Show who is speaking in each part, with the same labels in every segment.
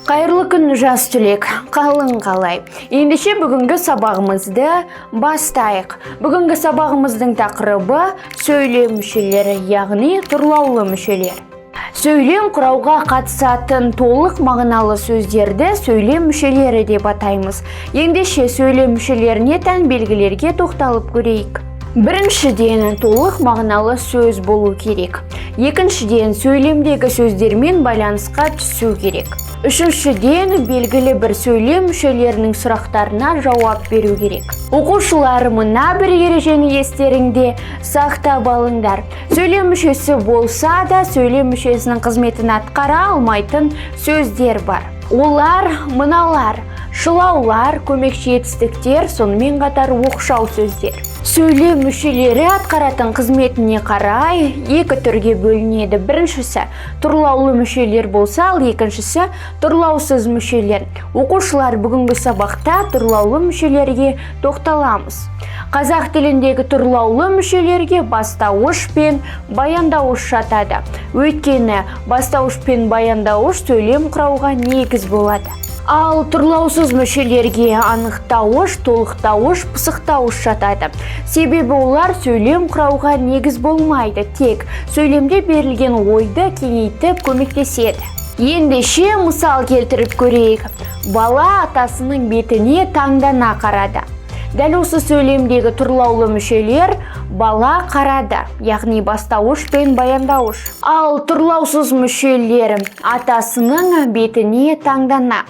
Speaker 1: Қайырлы күн жас түлек, қалың қалай. Ендеше бүгінгі сабағымызды бастайық. Бүгінгі сабағымыздың тақырыбы сөйлем мүшелері, яғни тұрлаулы мүшелер. Сөйлем құрауға қатысатын толық мағыналы сөздерді сөйлем мүшелері деп атаймыз. Ендеше сөйлем мүшелеріне тән белгілерге тоқталып көрейік. Біріншіден, толық мағыналы сөз болу керек. Екіншіден, сөйлемдегі сөздермен байланысқа түсу керек. Үшіншіден, белгілі бір сөйлем мүшелерінің сұрақтарына жауап беру керек. Оқушылар, мына бір ережені естеріңде сақтап алыңдар. Сөйлем мүшесі болса да, сөйлем мүшесінің қызметін атқара алмайтын сөздер бар. Олар мыналар: шылаулар, көмекші етістіктер, сонымен қатар оқшау сөздер. Сөйлем мүшелері атқаратын қызметіне қарай екі түрге бөлінеді. Біріншісі тұрлаулы мүшелер болса, ал екіншісі тұрлаусыз мүшелер. Оқушылар, бүгінгі сабақта тұрлаулы мүшелерге тоқталамыз. Қазақ тіліндегі тұрлаулы мүшелерге бастауыш пен баяндауыш жатады. Өйткені бастауыш пен баяндауыш сөйлем құрауға негіз болады. Ал тұрлаусыз мүшелерге анықтауыш, толықтауыш, пысықтауыш жатады. Себебі олар сөйлем құрауға негіз болмайды, тек сөйлемде берілген ойды кеңейтіп көмектеседі. Ендеше мысал келтіріп көрейік. Бала атасының бетіне таңдана қарады. Дәл осы сөйлемдегі тұрлаулы мүшелер бала қарады, яғни бастауыш пен баяндауыш. Ал тұрлаусыз мүшелер атасының бетіне таңдана.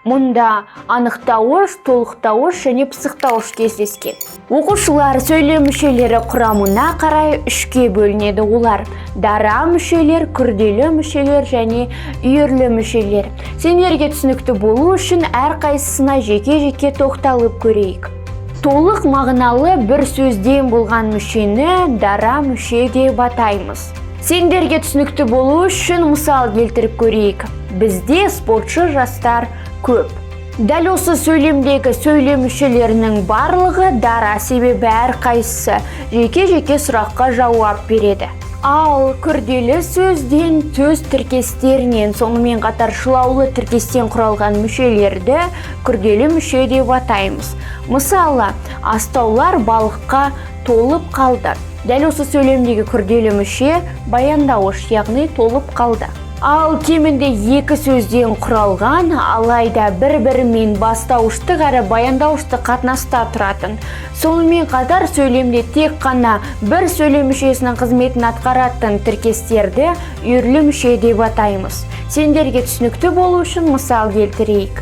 Speaker 1: Мұнда анықтауыш, толықтауыш және пысықтауыш кездескен. Оқушылар, сөйлем мүшелері құрамына қарай үшке бөлінеді. Олар дара мүшелер, күрделі мүшелер және үйірлі мүшелер. Сендерге түсінікті болу үшін әрқайсысына жеке-жеке тоқталып көрейік. Толық мағыналы бір сөзден болған мүшені дара мүше деп атаймыз. Сендерге түсінікті болу үшін мысал келтіріп көрейік. Бізде спортшы жастар көп. Дәл осы сөйлемдегі сөйлем мүшелерінің барлығы дара, себебі әрқайсысы жеке-жеке сұраққа жауап береді. Ал күрделі сөзден төс тіркестерінен, сонымен қатар шылаулы тіркестен құралған мүшелерді күрделі мүше деп атаймыз. Мысалы, астаулар балыққа толып қалды. Дәл осы сөйлемдегі күрделі мүше баяндауыш, яғни толып қалды. Ал кемінде екі сөзден құралған, алайда бір-бірімен бастауыштық әрі баяндауыштық қатынаста тұратын. Сонымен қатар сөйлемде тек қана бір сөйлем мүшесінің қызметін атқаратын тіркестерді үйірлі мүше деп атаймыз. Сендерге түсінікті болу үшін мысал келтірейік.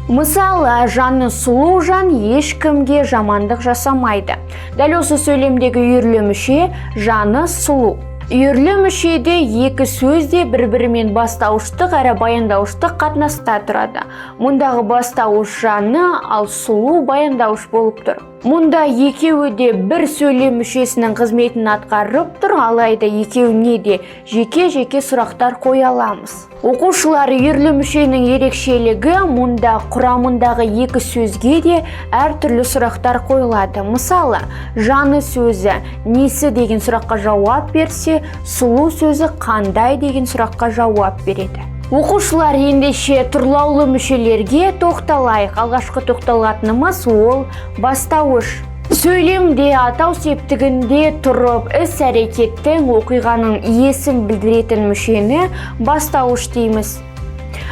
Speaker 1: Мысалы, жаны сұлу жан ешкімге жамандық жасамайды. Дәл осы сөйлемдегі үйірлі мүше жаны сұлу. Үйірлі мүшеде екі сөзде бір-бірімен бастауыштық әрі баяндауыштық қатынаста тұрады. Мұндағы бастауыш жаны, ал сұлу баяндауыш болып тұр. Мұнда екеуі де бір сөйлем мүшесінің қызметін атқарып тұр, алайда екеуіне де жеке-жеке сұрақтар қоя аламыз. Оқушылар, үйірлі мүшенің ерекшелігі мұнда құрамындағы екі сөзге де әртүрлі сұрақтар қойылады. Мысалы, жаны сөзі несі деген сұраққа жауап берсе, сұлу сөзі қандай деген сұраққа жауап береді. Оқушылар, ендеше тұрлаулы мүшелерге тоқталайық. Алғашқы тоқталатынымыз ол бастауыш. Сөйлемде атау септігінде тұрып іс-әрекеттің, оқиғаның иесін білдіретін мүшені бастауыш дейміз.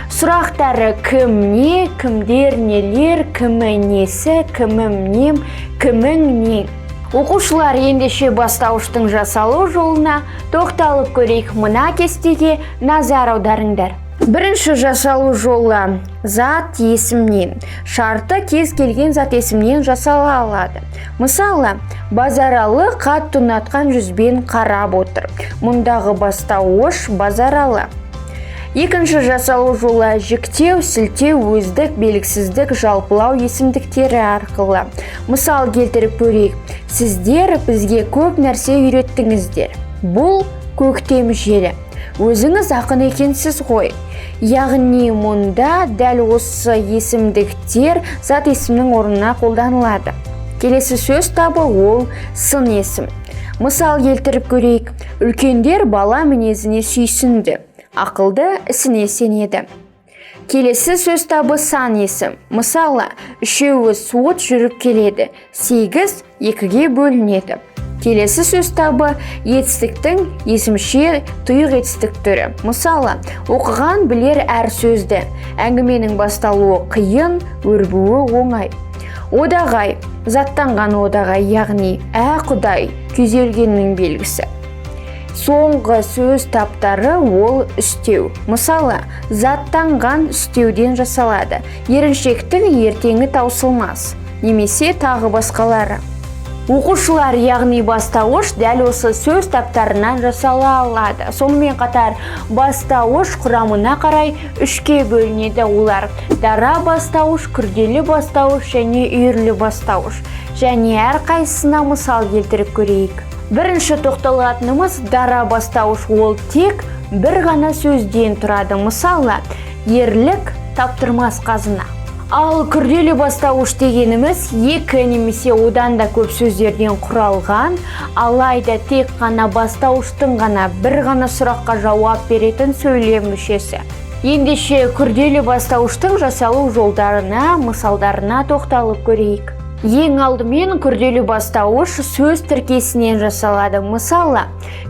Speaker 1: Сұрақтары кім не, кімдер нелер, кімі несі, кімім нем, кімің нең. Оқушылар, ендеше бастауыштың жасалу жолына тоқталып көрейік. Мына кестеге назар аударыңдар. Бірінші жасалу жолы: зат есімнен. Шарты кез келген зат есімнен жасала алады. Мысалы, Базаралы қатты ұнатқан жүзбен қарап отыр. Мұндағы бастауыш Базаралы. Екінші жасалу жолы: жіктеу, сілтеу, өздік, белгісіздік, жалпылау есімдіктері арқылы. Мысал келтіріп көрейік. Сіздер бізге көп нәрсе үйреттіңіздер. Бұл көктем желі. Өзіңіз ақын екенсіз ғой. Яғни мұнда дәл осы есімдіктер зат есімнің орнына қолданылады. Келесі сөз табы ол сын есім. Мысал келтіріп көрейік. Үлкендер бала мінезіне сүйсінді. Ақылды ісіне сенеді. Келесі сөз табы сан есім. Мысалы, үшеуі суыт жүріп келеді. 8 2-ге бөлінеді. Келесі сөз табы етістіктің есімше тұйық етістік түрі. Мысалы, оқыған білер әр сөзді. Әңгіменің басталуы қиын, өрбуі оңай. Одағай, заттанған одағай, яғни құдай, күйзелгеннің белгісі. Соңғы сөз таптары ол үстеу. Мысалы, заттанған үстеуден жасалады. Еріншектің ертеңі таусылмас. Немесе тағы басқалары. Оқушылар, яғни бастауыш, дәл осы сөз таптарынан жасала алады. Сонымен қатар бастауыш құрамына қарай 3-ке бөлінеді. Олар дара бастауыш, күрделі бастауыш және үйірлі бастауыш. Және әрқайсысына мысал келтіріп көрейік. Бірінші тоқталатынымыз дара бастауыш, ол тек бір ғана сөзден тұрады. Мысалы, ерлік таптырмас қазына. Ал күрделі бастауыш дегеніміз 2 немесе одан да көп сөздерден құралған, алайда тек қана бастауыштың ғана бір ғана сұраққа жауап беретін сөйлем мүшесі. Ендеше күрделі бастауыштың жасалу жолдарына, мысалдарына тоқталып көрейік. Ең алдымен күрделі бастауыш сөз тіркесінен жасалады. Мысалы,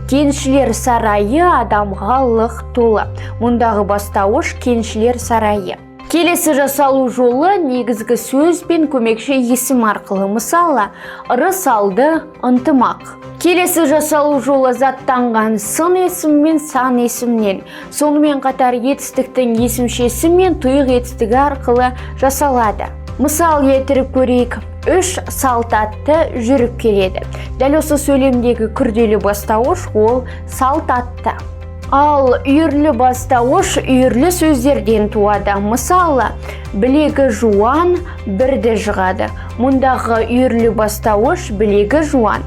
Speaker 1: кеншілер сарайы адамға лық толы. Мұндағы бастауыш кеншілер сарайы. Келесі жасалу жолы негізгі сөз бен көмекші есім арқылы. Мысалы, ырыс алды, ынтымақ. Келесі жасалу жолы заттанған сын есім мен сан есімнен. Сонымен қатар етістіктің есімшесі мен тұйық етістігі арқылы жасалады. Мысал келтіріп көрейік. 3 салт атты жүріп келеді. Дәл осы сөйлемдегі күрделі бастауыш ол салт атты. Ал үйірлі бастауыш үйірлі сөздерден туады. Мысалы, білегі жуан бірді жығады. Мұндағы үйірлі бастауыш білегі жуан.